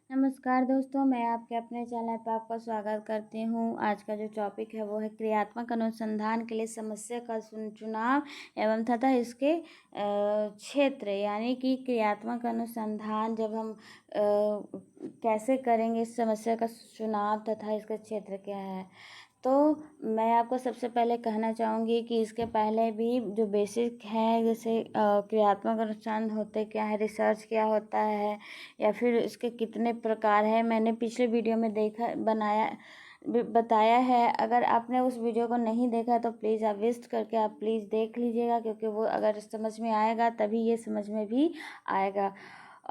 नमस्कार दोस्तों, मैं आपके अपने चैनल पर आपका स्वागत करती हूँ। आज का जो टॉपिक है वो है क्रियात्मक अनुसंधान के लिए समस्या का चुनाव एवं तथा इसके क्षेत्र। यानी कि क्रियात्मक अनुसंधान जब हम कैसे करेंगे, इस समस्या का चुनाव तथा इसका क्षेत्र क्या है। तो मैं आपको सबसे पहले कहना चाहूँगी कि इसके पहले भी जो बेसिक है, जैसे क्रियात्मक अनुसंधान होते क्या है, रिसर्च क्या होता है, या फिर इसके कितने प्रकार हैं, मैंने पिछले वीडियो में बताया है। अगर आपने उस वीडियो को नहीं देखा तो प्लीज़ आप विजिट करके आप प्लीज़ देख लीजिएगा, क्योंकि वो अगर समझ में आएगा तभी ये समझ में भी आएगा।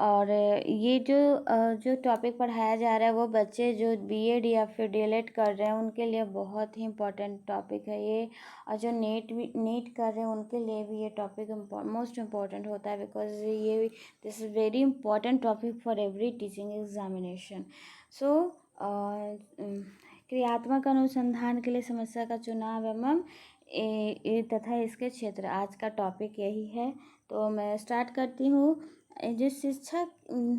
और ये जो टॉपिक पढ़ाया जा रहा है वो बच्चे जो बीएड या फिर डीएलएड कर रहे हैं उनके लिए बहुत ही इम्पोर्टेंट टॉपिक है ये। और जो नीट कर रहे हैं उनके लिए भी ये टॉपिक मोस्ट इम्पॉर्टेंट होता है, बिकॉज ये this is very important topic for every teaching examination. So क्रियात्मक अनुसंधान के लिए समस्या का चुनाव एवं तथा इसके क्षेत्र, आज का टॉपिक यही है। तो मैं स्टार्ट करती हूँ। जो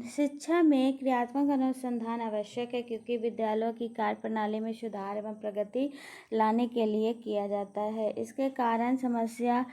शिक्षा में क्रियात्मक अनुसंधान आवश्यक है, क्योंकि विद्यालयों की कार्य प्रणाली में सुधार एवं प्रगति लाने के लिए किया जाता है। इसके कारण समस्या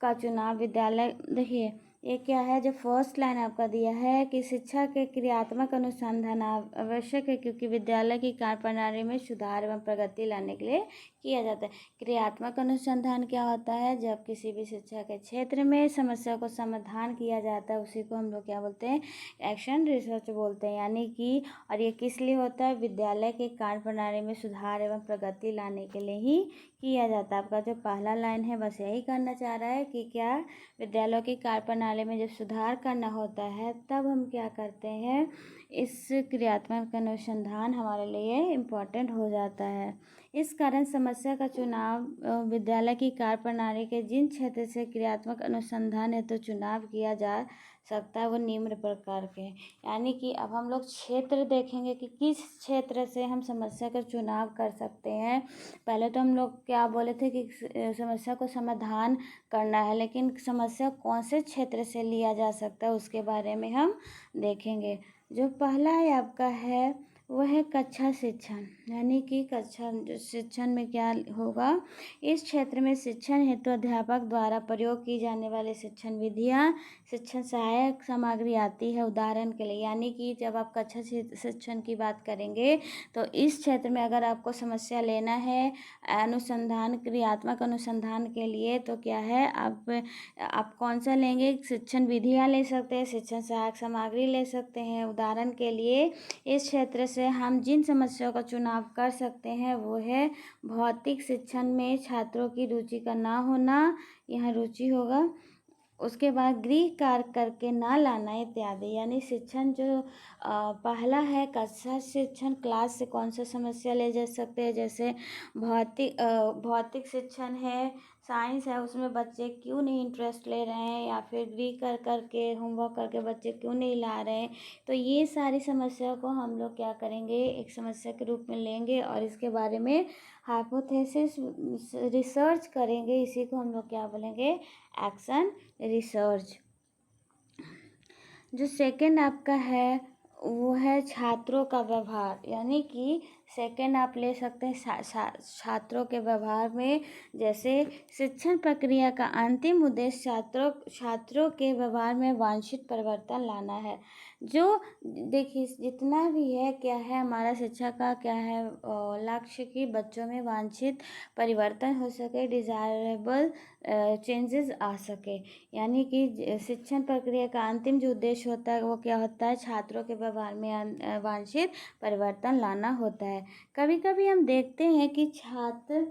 का चुनाव विद्यालय, देखिए ये क्या है, जो फर्स्ट लाइन आपका दिया है कि शिक्षा के क्रियात्मक अनुसंधान आवश्यक है, क्योंकि विद्यालय की कार्य प्रणाली में सुधार एवं प्रगति लाने के लिए किया जाता है। क्रियात्मक अनुसंधान क्या होता है, जब किसी भी शिक्षा के क्षेत्र में समस्या को समाधान किया जाता है, उसी को हम लोग क्या बोलते हैं, एक्शन रिसर्च बोलते हैं। यानी कि और ये किस लिए होता है, विद्यालय के कार्य प्रणाली में सुधार एवं प्रगति लाने के लिए ही किया जाता है। आपका जो पहला लाइन है बस यही करना चाह रहा है कि क्या विद्यालयों की कार्य प्रणाली में जब सुधार करना होता है तब हम क्या करते हैं, इस क्रियात्मक अनुसंधान हमारे लिए इम्पोर्टेंट हो जाता है। इस कारण समस्या का चुनाव विद्यालय की कार्य प्रणाली के जिन क्षेत्र से क्रियात्मक अनुसंधान है तो चुनाव किया जा सकता है वो निम्न प्रकार के। यानी कि अब हम लोग क्षेत्र देखेंगे कि किस क्षेत्र से हम समस्या का चुनाव कर सकते हैं। पहले तो हम लोग क्या बोले थे कि समस्या को समाधान करना है, लेकिन समस्या कौन से क्षेत्र से लिया जा सकता है उसके बारे में हम देखेंगे। जो पहला है आपका है वह है कक्षा शिक्षण। यानी कि कक्षा शिक्षण में क्या होगा, इस क्षेत्र में शिक्षण हेतु अध्यापक द्वारा प्रयोग की जाने वाली शिक्षण विधियाँ, शिक्षण सहायक सामग्री आती है। उदाहरण के लिए, यानी कि जब आप कक्षा शिक्षण की बात करेंगे तो इस क्षेत्र में अगर आपको समस्या लेना है अनुसंधान, क्रियात्मक अनुसंधान के लिए, तो क्या है, आप कौन सा लेंगे, शिक्षण विधियाँ ले सकते हैं, शिक्षण सहायक सामग्री ले सकते हैं। उदाहरण के लिए इस क्षेत्र से हम जिन समस्याओं का चुनाव कर सकते हैं वो है भौतिक शिक्षण में छात्रों की रुचि का ना होना, यहाँ रुचि होगा। उसके बाद गृह कार्य करके ना लाना इत्यादि। यानी शिक्षण जो पहला है कक्षा शिक्षण, क्लास से कौन सा समस्या ले जा सकते हैं, जैसे भौतिक शिक्षण है, साइंस है, उसमें बच्चे क्यों नहीं इंटरेस्ट ले रहे हैं, या फिर गृह कर करके होमवर्क करके बच्चे क्यों नहीं ला रहे हैं। तो ये सारी समस्या को हम लोग क्या करेंगे, एक समस्या के रूप में लेंगे और इसके बारे में हाइपोथेसिस रिसर्च करेंगे। इसी को हम लोग क्या बोलेंगे, एक्शन रिसर्च। जो सेकंड आपका है वो है छात्रों का व्यवहार। यानी कि सेकंड आप ले सकते हैं छात्रों के व्यवहार में, जैसे शिक्षण प्रक्रिया का अंतिम उद्देश्य छात्रों के व्यवहार में वांछित परिवर्तन लाना है। जो देखिए जितना भी है क्या है, हमारा शिक्षा का क्या है लक्ष्य, कि बच्चों में वांछित परिवर्तन हो सके, डिजायरेबल चेंजेस आ सके। यानी कि शिक्षण प्रक्रिया का अंतिम जो उद्देश्य होता है वो क्या होता है, छात्रों के व्यवहार में वांछित परिवर्तन लाना होता है। कभी कभी हम देखते हैं कि छात्र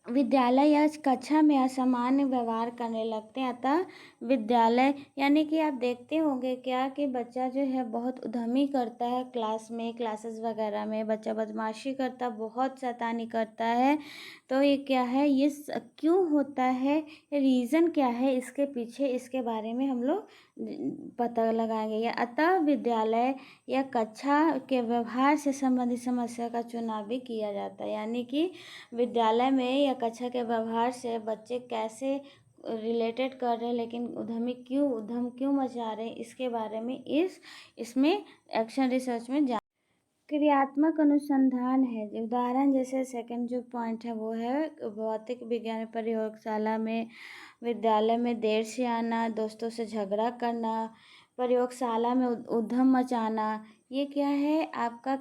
विद्यालय या कक्षा में असामान्य व्यवहार करने लगते हैं, अतः विद्यालय, यानी कि आप देखते होंगे क्या कि बच्चा जो है बहुत उद्यमी करता है क्लासेस वगैरह में, बच्चा बदमाशी करता, बहुत शैतानी करता है। तो ये क्या है, ये क्यों होता है, रीज़न क्या है इसके पीछे, इसके बारे में हम लोग पता लगाएंगे। या अतः विद्यालय या कक्षा के व्यवहार से संबंधित समस्या का चुनाव भी किया जाता है। यानी कि विद्यालय में या कक्षा के व्यवहार से बच्चे कैसे रिलेटेड कर रहे हैं, लेकिन उद्यम क्यों मचा रहे हैं, इसके बारे में इसमें एक्शन रिसर्च में क्रियात्मक अनुसंधान है। उदाहरण जैसे सेकंड जो पॉइंट है वो है भौतिक विज्ञान प्रयोगशाला में, विद्यालय में देर से आना, दोस्तों से झगड़ा करना, प्रयोगशाला में उद्यम मचाना। ये क्या है आपका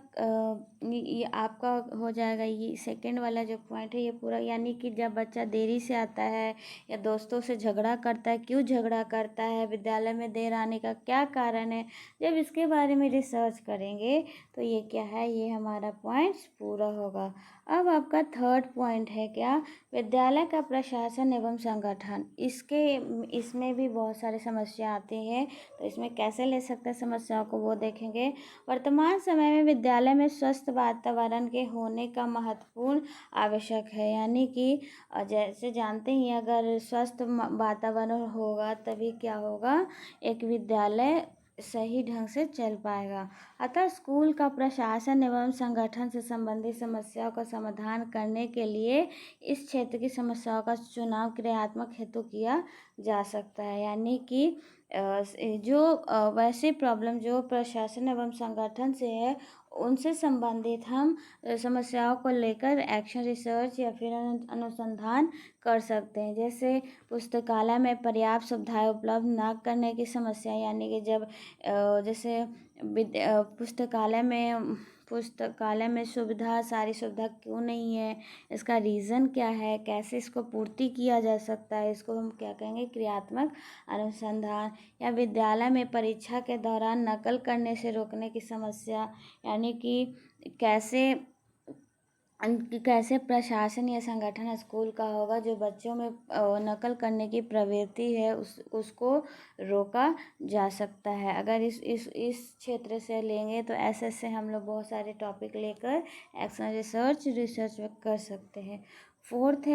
ये आपका हो जाएगा। ये सेकंड वाला जो पॉइंट है ये पूरा, यानी कि जब बच्चा देरी से आता है या दोस्तों से झगड़ा करता है, क्यों झगड़ा करता है, विद्यालय में देर आने का क्या कारण है, जब इसके बारे में रिसर्च करेंगे तो ये क्या है, ये हमारा पॉइंट्स पूरा होगा। अब आपका थर्ड पॉइंट है क्या, विद्यालय का प्रशासन एवं संगठन। इसमें भी बहुत सारी समस्या आती है, तो इसमें कैसे ले सकते हैं समस्याओं को वो देखेंगे। वर्तमान समय में विद्यालय में स्वस्थ वातावरण के होने का महत्वपूर्ण आवश्यक है, यानी कि जैसे जानते ही अगर स्वस्थ वातावरण होगा तभी क्या होगा, एक विद्यालय सही ढंग से चल पाएगा। अतः स्कूल का प्रशासन एवं संगठन से संबंधित समस्याओं का समाधान करने के लिए इस क्षेत्र की समस्याओं का चुनाव क्रियात्मक हेतु किया जा सकता है, यानी कि वैसे प्रॉब्लम जो प्रशासन एवं संगठन से है उनसे संबंधित हम समस्याओं को लेकर एक्शन रिसर्च या फिर अनुसंधान कर सकते हैं। जैसे पुस्तकालय में पर्याप्त सुविधाएं उपलब्ध न करने की समस्या, यानी कि जब जैसे पुस्तकालय में सारी सुविधा क्यों नहीं है, इसका रीज़न क्या है, कैसे इसको पूर्ति किया जा सकता है, इसको हम क्या कहेंगे, क्रियात्मक अनुसंधान। या विद्यालय में परीक्षा के दौरान नकल करने से रोकने की समस्या, यानी कि कैसे प्रशासन या संगठन स्कूल का होगा जो बच्चों में नकल करने की प्रवृत्ति है उसको रोका जा सकता है। अगर इस क्षेत्र से लेंगे तो ऐसे हम लोग बहुत सारे टॉपिक लेकर एक्शन रिसर्च कर सकते हैं। फोर्थ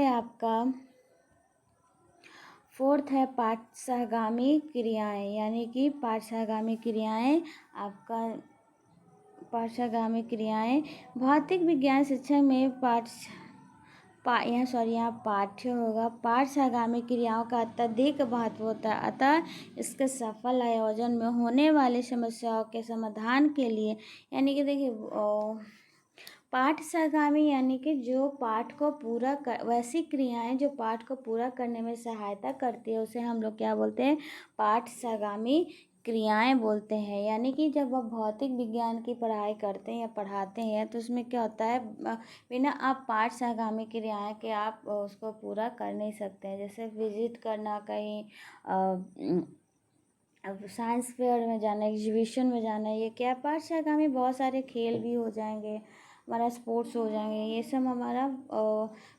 है पाठ्यगामी क्रियाएं, यानी कि पाठ्यगामी क्रियाएं भौतिक विज्ञान शिक्षा में यहाँ पाठ्य होगा। पाठ्यगामी क्रियाओं का अत्यधिक महत्व होता है, अतः इसके सफल आयोजन में होने वाली समस्याओं के समाधान के लिए, यानी कि देखिए पाठ्यगामी यानी कि जो पाठ को वैसी क्रियाएं जो पाठ को पूरा करने में सहायता करती है उसे हम लोग क्या बोलते हैं, पाठ्यगामी क्रियाएं बोलते हैं। यानी कि जब आप भौतिक विज्ञान की पढ़ाई करते हैं या पढ़ाते हैं तो उसमें क्या होता है, बिना आप पाठ्यगामी क्रियाएं के आप उसको पूरा कर नहीं सकते हैं। जैसे विजिट करना कहीं, साइंस फेयर में जाना, एग्जीबिशन में जाना, ये क्या पाठ्यगामी, बहुत सारे खेल भी हो जाएंगे, हमारा स्पोर्ट्स हो जाएंगे, ये सब हमारा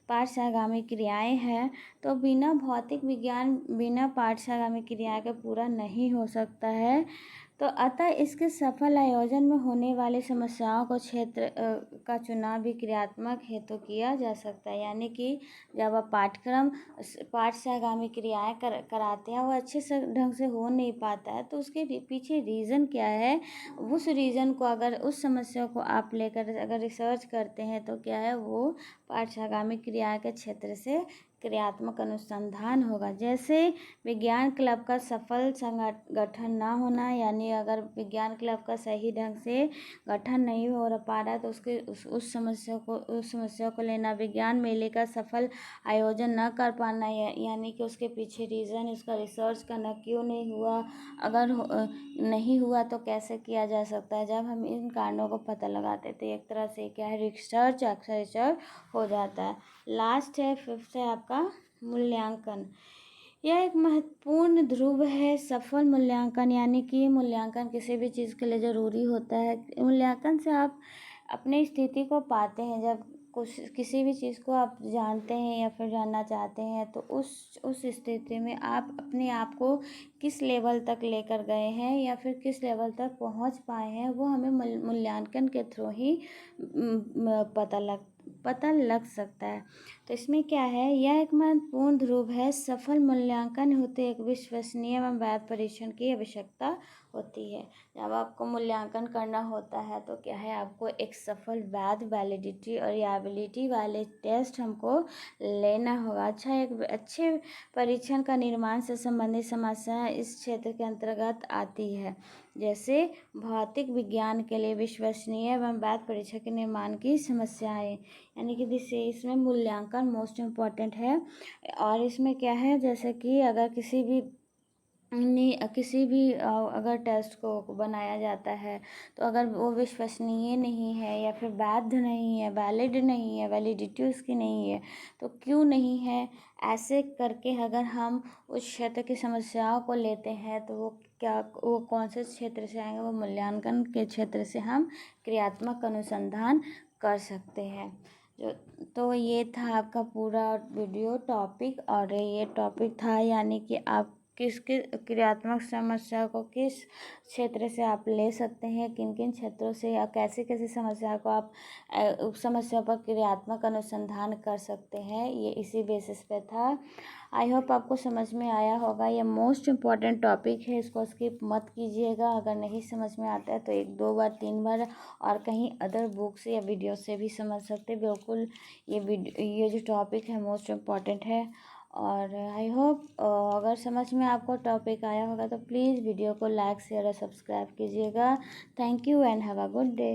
पाठ्यगामी क्रियाएं हैं। तो बिना पाठ्यगामी क्रिया के पूरा नहीं हो सकता है। तो अतः इसके सफल आयोजन में होने वाली समस्याओं को क्षेत्र का चुनाव भी क्रियात्मक हेतु किया जा सकता है। यानी कि जब आप पाठ्यगामी क्रियाएं कराते हैं वो अच्छे से ढंग से हो नहीं पाता है, तो उसके पीछे रीज़न क्या है, उस रीज़न को उस समस्या को आप लेकर अगर रिसर्च करते हैं तो क्या है, वो पाठ्यगामी क्रिया के क्षेत्र से क्रियात्मक अनुसंधान होगा। जैसे विज्ञान क्लब का सफल संगठन ना होना, यानी अगर विज्ञान क्लब का सही ढंग से गठन नहीं हो पा रहा है तो उस समस्या को लेना, विज्ञान मेले का सफल आयोजन न कर पाना, यानी कि उसके पीछे रीज़न, उसका रिसर्च करना क्यों नहीं हुआ, अगर नहीं हुआ तो कैसे किया जा सकता है। जब हम इन कारणों को पता लगाते तो एक तरह से क्या है, रिसर्च हो जाता है। लास्ट है, फिफ्थ है आपका मूल्यांकन। यह एक महत्वपूर्ण ध्रुव है सफल मूल्यांकन, यानी कि मूल्यांकन किसी भी चीज़ के लिए ज़रूरी होता है। मूल्यांकन से आप अपनी स्थिति को पाते हैं, जब किसी भी चीज़ को आप जानते हैं या फिर जानना चाहते हैं तो उस स्थिति में आप अपने आप को किस लेवल तक लेकर गए हैं या फिर किस लेवल तक पहुंच पाए हैं, वो हमें मूल्यांकन के थ्रू ही पता लग सकता है। तो इसमें क्या है, यह एक महत्वपूर्ण ध्रुव है। सफल मूल्यांकन होते एक विश्वसनीय एवं वैध परीक्षण की आवश्यकता होती है। जब आपको मूल्यांकन करना होता है तो क्या है, आपको एक सफल वैध वैलिडिटी और एबिलिटी वाले टेस्ट हमको लेना होगा। एक अच्छे परीक्षण का निर्माण से संबंधित समस्याएं इस क्षेत्र के अंतर्गत आती है, जैसे भौतिक विज्ञान के लिए विश्वसनीय एवं वैध परीक्षण के निर्माण की समस्याएं, यानी कि जिससे इसमें मूल्यांकन मोस्ट इम्पॉर्टेंट है। और इसमें क्या है, जैसे कि अगर किसी भी अगर टेस्ट को बनाया जाता है तो अगर वो विश्वसनीय नहीं है या फिर वैध नहीं है, वैलिड नहीं है, वैलिडिटी उसकी नहीं है, तो क्यों नहीं है, ऐसे करके अगर हम उस क्षेत्र की समस्याओं को लेते हैं तो वो कौन से क्षेत्र से आएंगे, वो मूल्यांकन के क्षेत्र से हम क्रियात्मक अनुसंधान कर सकते हैं। तो ये था आपका पूरा वीडियो टॉपिक, और ये टॉपिक था यानी कि आप किस क्रियात्मक समस्या को किस क्षेत्र से आप ले सकते हैं, किन किन क्षेत्रों से, या कैसे कैसे समस्या को आप समस्या पर क्रियात्मक अनुसंधान कर सकते हैं, ये इसी बेसिस पे था। आई होप आपको समझ में आया होगा। ये मोस्ट इम्पॉर्टेंट टॉपिक है, इसको स्किप मत कीजिएगा। अगर नहीं समझ में आता है तो 1-2 बार 3 बार और कहीं अदर बुक से या वीडियो से भी समझ सकते हैं। बिल्कुल ये जो टॉपिक है मोस्ट इम्पॉर्टेंट है। और आई होप अगर समझ में आपको टॉपिक आया होगा तो प्लीज़ वीडियो को लाइक शेयर और सब्सक्राइब कीजिएगा। Thank you and have a good day.